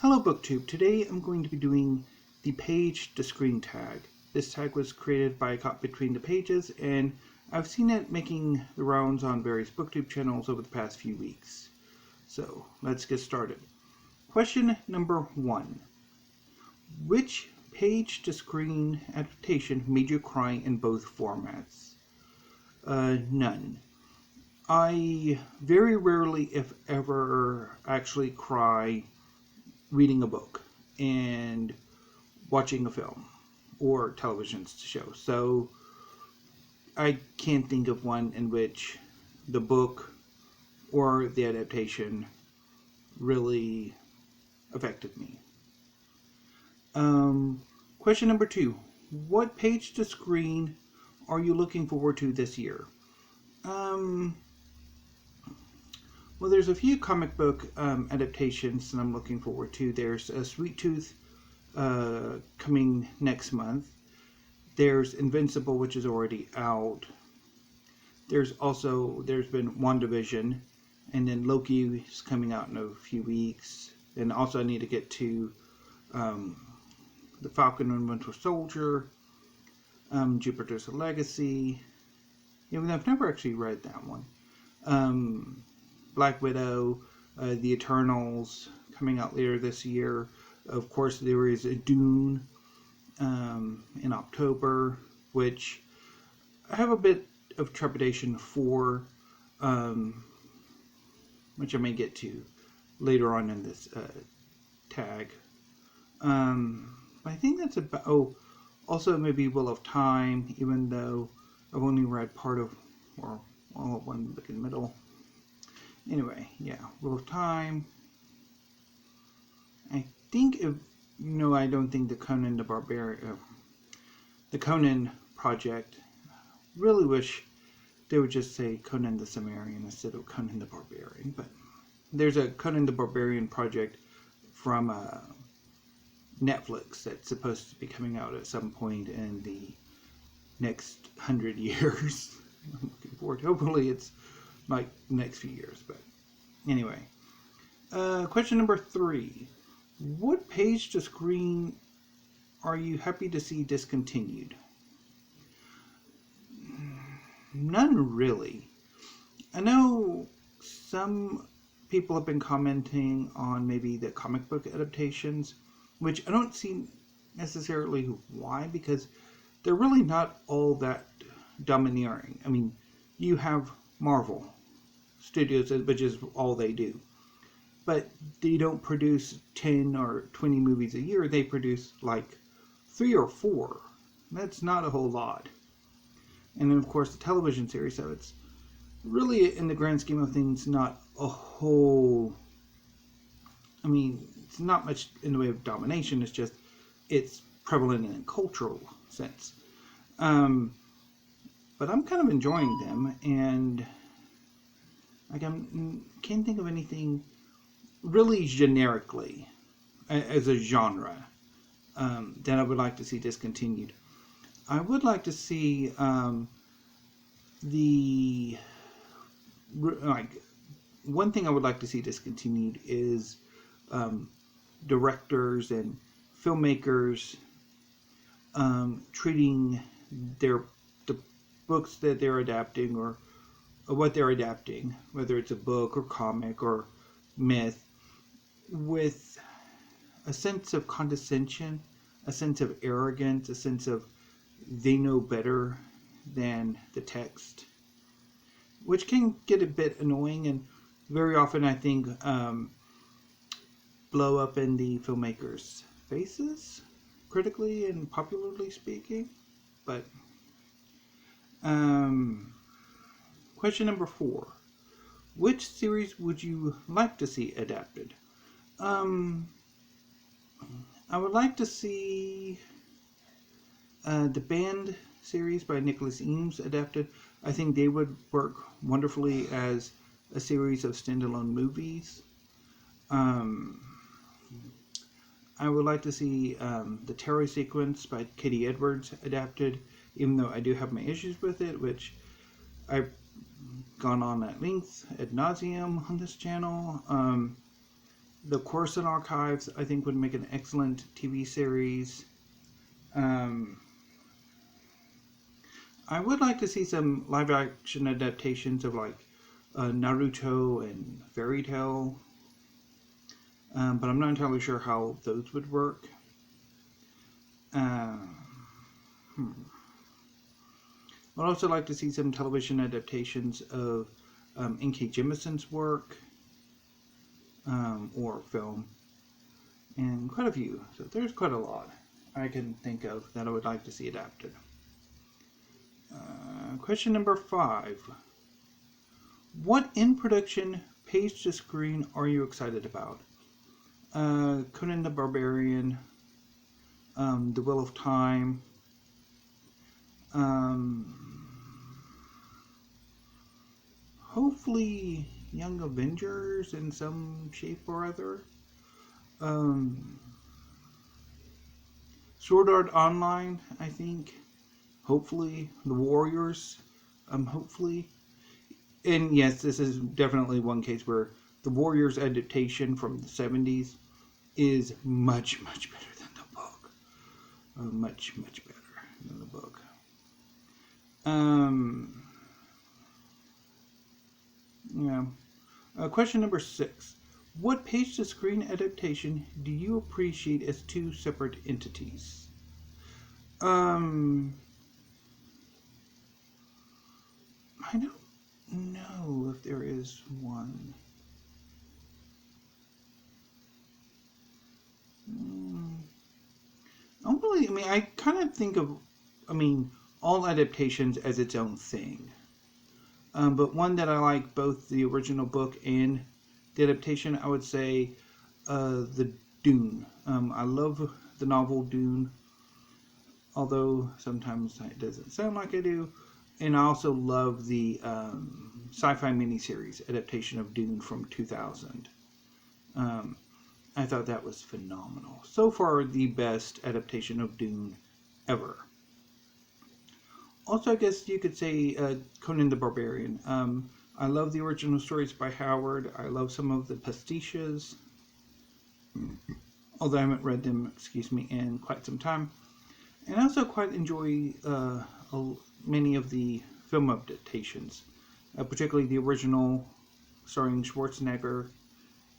Hello BookTube. Today I'm going to be doing the page to screen tag. This tag was created by a cut between the pages, and I've seen it making the rounds on various BookTube channels over the past few weeks. So let's get started. Question number 1. Which page to screen adaptation made you cry in both formats? None. I very rarely, if ever, actually cry reading a book and watching a film or television show. So I can't think of one in which the book or the adaptation really affected me. Question number 2. What page to screen are you looking forward to this year? Well, there's a few comic book adaptations that I'm looking forward to. There's a Sweet Tooth coming next month. There's Invincible, which is already out. There's been WandaVision, and then Loki is coming out in a few weeks. And also I need to get to The Falcon and Winter Soldier, Jupiter's Legacy. Even though I've never actually read that one. Black Widow, The Eternals coming out later this year. Of course, there is a Dune in October, which I have a bit of trepidation for, which I may get to later on in this tag. I think that's about. Oh, also maybe Wheel of Time, even though I've only read part of, or all of one, like in the middle. Anyway, yeah, Wheel of Time. I think I don't think the Conan the Barbarian, the Conan project. Really wish they would just say Conan the Cimmerian instead of Conan the Barbarian. But there's a Conan the Barbarian project from Netflix that's supposed to be coming out at some point in the next 100 years. I'm looking forward to. Hopefully it's like the next few years, but anyway. Question number 3. What page to screen are you happy to see discontinued? None really. I know some people have been commenting on maybe the comic book adaptations, which I don't see necessarily why, because they're really not all that domineering. I mean, you have Marvel Studios, which is all they do. But they don't produce 10 or 20 movies a year. They produce like 3 or 4. That's not a whole lot. And then, of course, the television series. So it's really, in the grand scheme of things, not a whole. I mean, it's not much in the way of domination. It's just it's prevalent in a cultural sense. But I'm kind of enjoying them, and I can't think of anything really generically as a genre that I would like to see discontinued. I would like to see one thing I would like to see discontinued is directors and filmmakers treating the books that they're adapting or what they're adapting, whether it's a book or comic or myth, with a sense of condescension, a sense of arrogance, a sense of they know better than the text, which can get a bit annoying and very often, I think, blow up in the filmmakers' faces, critically and popularly speaking. But question number 4. Which series would you like to see adapted? I would like to see the Band series by Nicholas Eames adapted. I think they would work wonderfully as a series of standalone movies. I would like to see the Terror Sequence by Katie Edwards adapted, even though I do have my issues with it, which I've gone on at length ad nauseum on this channel. The Coruscant Archives, I think, would make an excellent TV series. I would like to see some live-action adaptations of like Naruto and Fairy Tail, but I'm not entirely sure how those would work. I'd also like to see some television adaptations of N.K. Jemisin's work, or film, and quite a few. So there's quite a lot I can think of that I would like to see adapted. Question number 5. What in-production page-to-screen are you excited about? Conan the Barbarian, The Wheel of Time, hopefully Young Avengers in some shape or other, Sword Art Online, I think, hopefully, The Warriors, hopefully. And yes, this is definitely one case where the Warriors adaptation from the 70s is much, much better than the book. Much, much better than the book. Question number 6. What page-to-screen adaptation do you appreciate as two separate entities? I don't know if there is one. I kind of think of, all adaptations as its own thing. But one that I like, both the original book and the adaptation, I would say the Dune. I love the novel Dune, although sometimes it doesn't sound like I do. And I also love the sci-fi miniseries adaptation of Dune from 2000. I thought that was phenomenal. So far, the best adaptation of Dune ever. Also, I guess you could say Conan the Barbarian. I love the original stories by Howard. I love some of the pastiches, although I haven't read them, in quite some time. And I also quite enjoy many of the film adaptations, particularly the original starring Schwarzenegger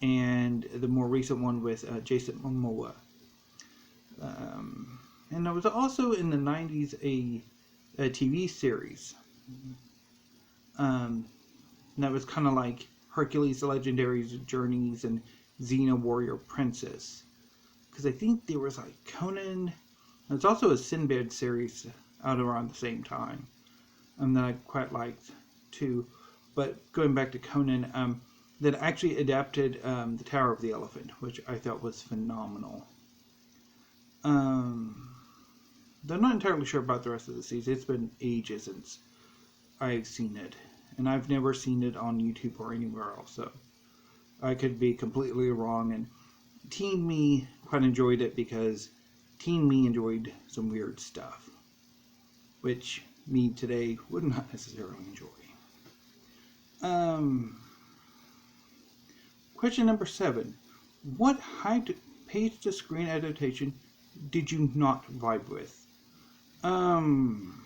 and the more recent one with Jason Momoa. And there was also in the 90s a TV series that was kind of like Hercules, the Legendary Journeys, and Xena Warrior Princess. Because I think there was like Conan. There's also a Sinbad series out around the same time that I quite liked too. But going back to Conan, that actually adapted The Tower of the Elephant, which I thought was phenomenal. Though I'm not entirely sure about the rest of the series. It's been ages since I've seen it. And I've never seen it on YouTube or anywhere else. So I could be completely wrong. And teen me quite enjoyed it because teen me enjoyed some weird stuff, which me today would not necessarily enjoy. Question number 7. What page-to-screen adaptation did you not vibe with? I'm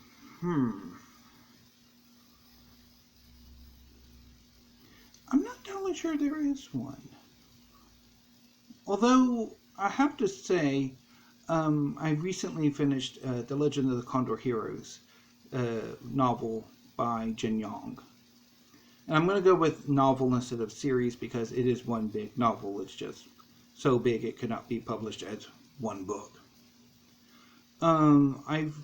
not totally sure there is one. Although, I have to say, I recently finished The Legend of the Condor Heroes novel by Jin Yong. And I'm going to go with novel instead of series because it is one big novel. It's just so big it could not be published as one book. I've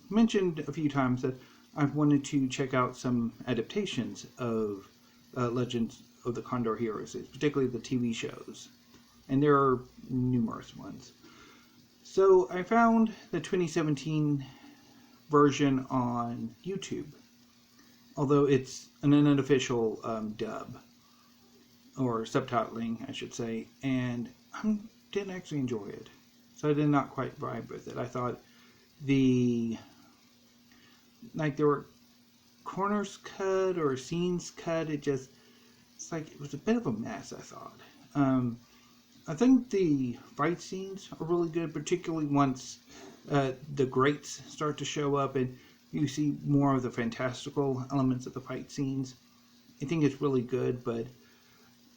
mentioned a few times that I've wanted to check out some adaptations of Legends of the Condor Heroes, particularly the TV shows. And there are numerous ones. So I found the 2017 version on YouTube, although it's an unofficial dub, or subtitling, I should say, and I didn't actually enjoy it. So I did not quite vibe with it. I thought there were corners cut or scenes cut. It was a bit of a mess, I thought. I think the fight scenes are really good, particularly once the greats start to show up and you see more of the fantastical elements of the fight scenes. I think it's really good, but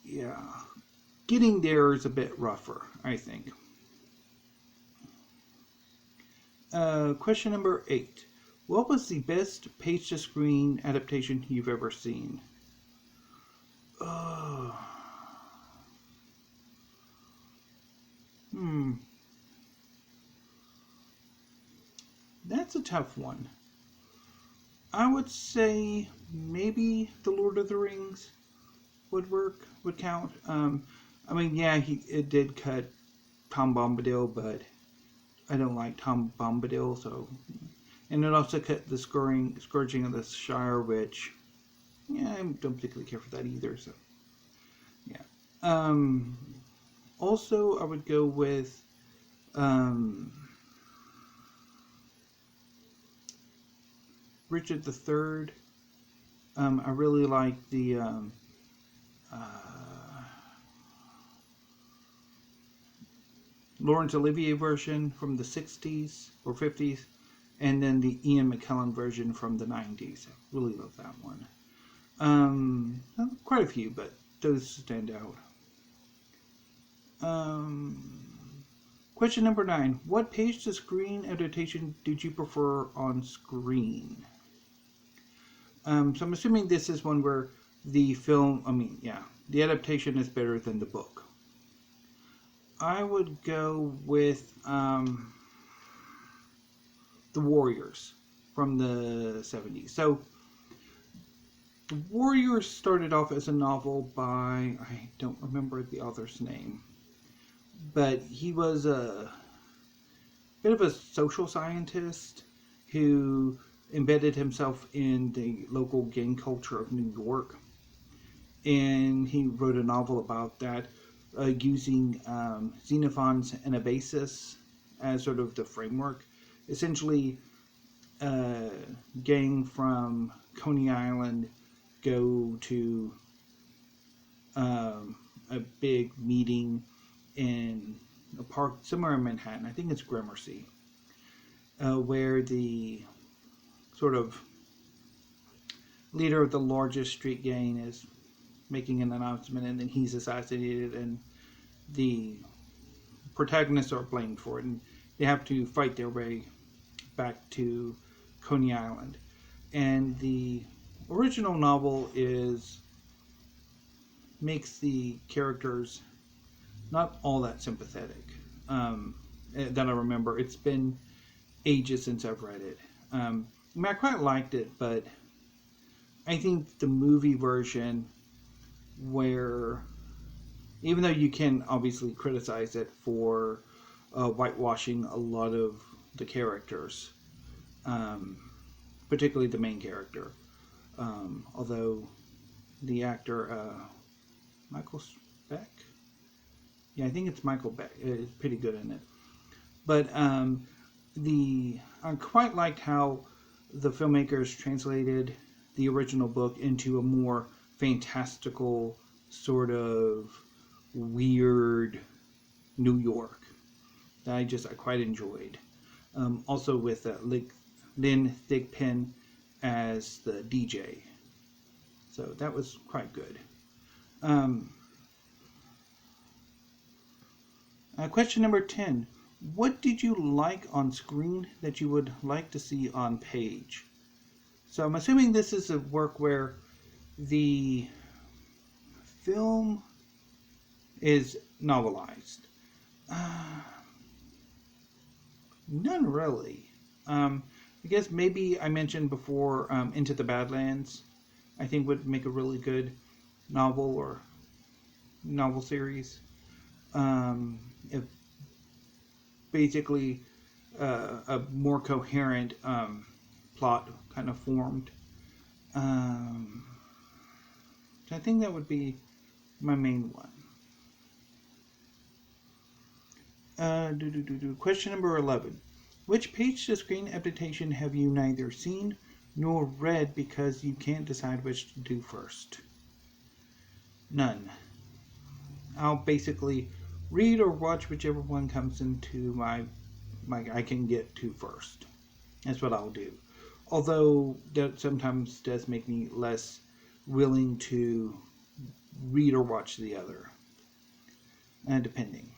yeah, getting there is a bit rougher, I think. Question number 8. What was the best page-to-screen adaptation you've ever seen? Oh. That's a tough one. I would say maybe The Lord of the Rings would count. I mean, yeah, it did cut Tom Bombadil, but I don't like Tom Bombadil, so. And it also cut the Scourging of the Shire, which, yeah, I don't particularly care for that either, so. Yeah. Also, I would go with Richard III. I really like the Laurence Olivier version from the 60s or 50s, and then the Ian McKellen version from the 90s. I really love that one. Quite a few, but those stand out. Question number 9. What page-to-screen adaptation did you prefer on screen? So I'm assuming this is one where the the adaptation is better than the book. I would go with The Warriors from the 70s. So, The Warriors started off as a novel by, I don't remember the author's name, but he was a bit of a social scientist who embedded himself in the local gang culture of New York. And he wrote a novel about that using Xenophon's Anabasis as sort of the framework. Essentially, a gang from Coney Island go to a big meeting in a park somewhere in Manhattan. I think it's Gramercy, where the sort of leader of the largest street gang is making an announcement, and then he's assassinated, and the protagonists are blamed for it, and they have to fight their way back to Coney Island. And the original novel makes the characters not all that sympathetic. That I remember. It's been ages since I've read it. I quite liked it, but I think the movie version, where even though you can obviously criticize it for whitewashing a lot of the characters, particularly the main character, although the actor Michael Beck, yeah, I think it's Michael Beck, is pretty good in it. But I quite liked how the filmmakers translated the original book into a more fantastical, sort of weird New York that I quite enjoyed. Also with Lynn Thigpen as the DJ. So that was quite good. Question number 10. What did you like on screen that you would like to see on page? So I'm assuming this is a work where the film is novelized. None really. I guess maybe I mentioned before Into the Badlands, I think would make a really good novel or novel series. If basically a more coherent plot kind of formed. So I think that would be my main one. Question number 11. Which page-to-screen adaptation have you neither seen nor read because you can't decide which to do first? None. I'll basically read or watch whichever one comes into my I can get to first. That's what I'll do. Although that sometimes does make me less willing to read or watch the other, depending.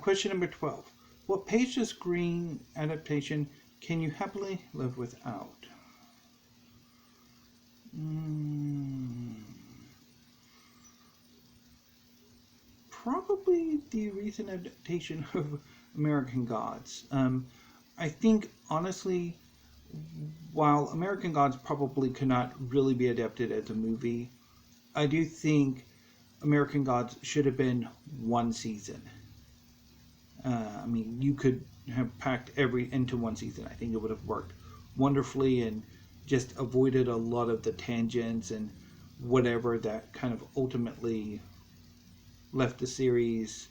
Question number 12. What page-to-screen adaptation can you happily live without? Probably the recent adaptation of American Gods. I think, honestly, while American Gods probably could not really be adapted as a movie, I do think American Gods should have been one season. I mean, you could have packed every into one season. I think it would have worked wonderfully and just avoided a lot of the tangents and whatever that kind of ultimately left the series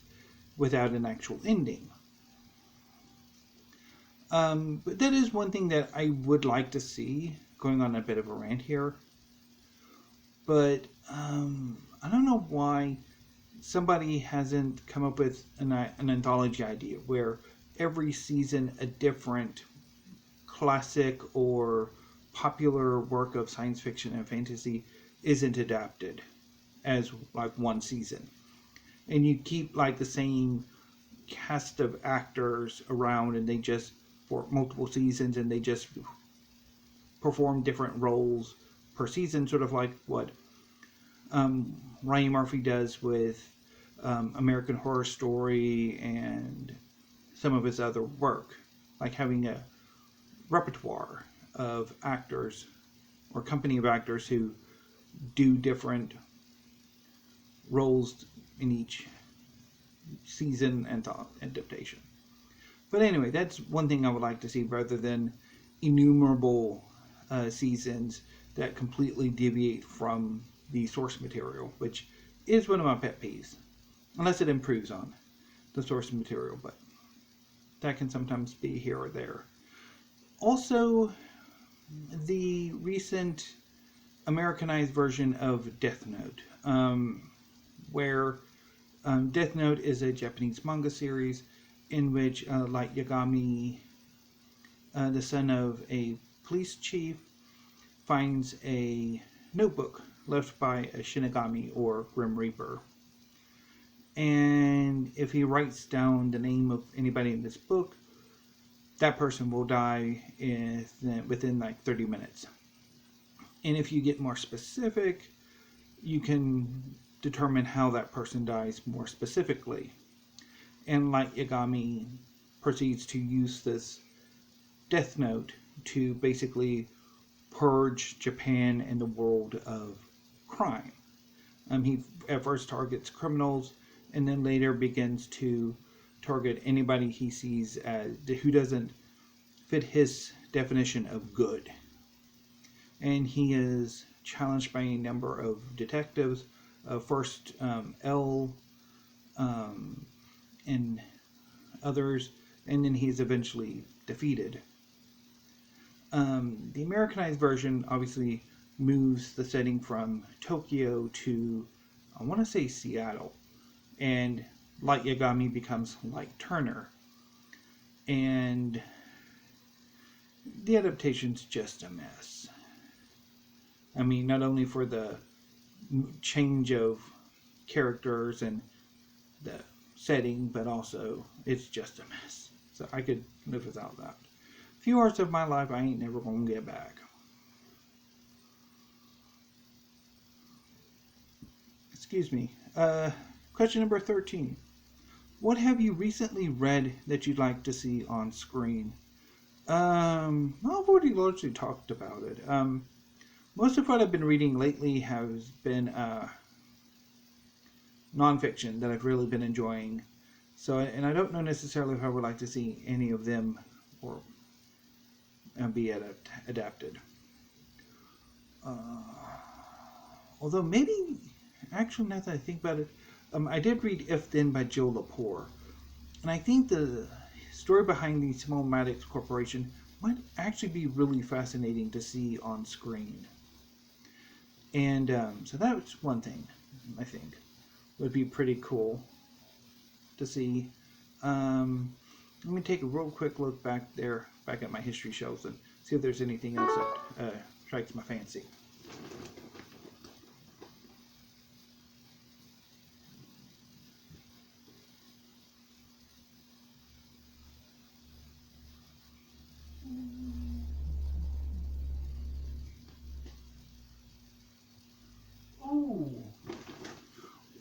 without an actual ending. But that is one thing that I would like to see, going on a bit of a rant here. But I don't know why somebody hasn't come up with an anthology idea where every season a different classic or popular work of science fiction and fantasy isn't adapted as like one season. And you keep like the same cast of actors around and they just for multiple seasons and they just perform different roles per season, sort of like what Ryan Murphy does with American Horror Story and some of his other work, like having a repertoire of actors or company of actors who do different roles in each season and adaptation. But anyway, that's one thing I would like to see rather than innumerable seasons that completely deviate from the source material, which is one of my pet peeves. Unless it improves on the source material, but that can sometimes be here or there. Also, the recent Americanized version of Death Note, where Death Note is a Japanese manga series in which Light Yagami, the son of a police chief, finds a notebook left by a Shinigami or Grim Reaper. And if he writes down the name of anybody in this book, that person will die within like 30 minutes. And if you get more specific, you can determine how that person dies more specifically. And Light Yagami proceeds to use this Death Note to basically purge Japan and the world of crime. He at first targets criminals and then later begins to target anybody he sees as who doesn't fit his definition of good. And he is challenged by a number of detectives. First, L and others, and then he's eventually defeated. The Americanized version obviously moves the setting from Tokyo to, I want to say, Seattle, and Light Yagami becomes Light Turner. And the adaptation's just a mess. I mean, not only for the change of characters and the setting, but also it's just a mess. So I could live without that. A few hours of my life I ain't never gonna get back. Excuse me. Question number 13. What have you recently read that you'd like to see on screen? I've already largely talked about it. Most of what I've been reading lately has been nonfiction that I've really been enjoying. So, and I don't know necessarily if I would like to see any of them or be adapted. Although maybe, actually, now that I think about it, I did read If Then by Joe Lepore, and I think the story behind the Small Maddox Corporation might actually be really fascinating to see on screen. And so that's one thing, I think. would be pretty cool to see. Let me take a real quick look back at my history shelves, and see if there's anything else that strikes my fancy.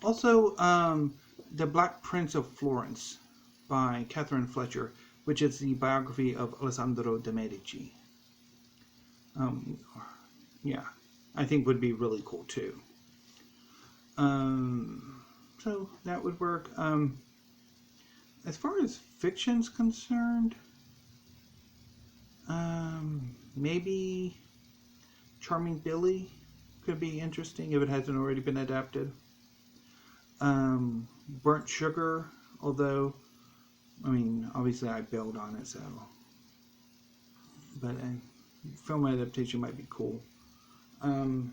Also, The Black Prince of Florence by Catherine Fletcher, which is the biography of Alessandro de' Medici. Yeah, I think would be really cool too. So that would work. As far as fiction's concerned, maybe Charming Billy could be interesting if it hasn't already been adapted. Burnt Sugar, although, I mean, obviously I bailed on it, so. But film adaptation might be cool. So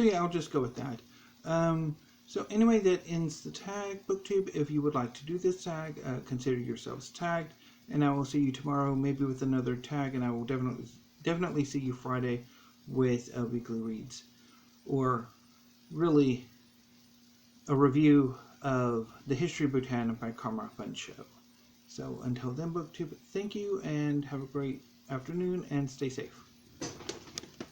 yeah, I'll just go with that. So anyway, that ends the tag, BookTube. If you would like to do this tag, consider yourselves tagged, and I will see you tomorrow, maybe with another tag, and I will definitely see you Friday with weekly reads, or really a review of The History of Bhutan by Karma Show. So until then, BookTube, thank you, and have a great afternoon, and stay safe.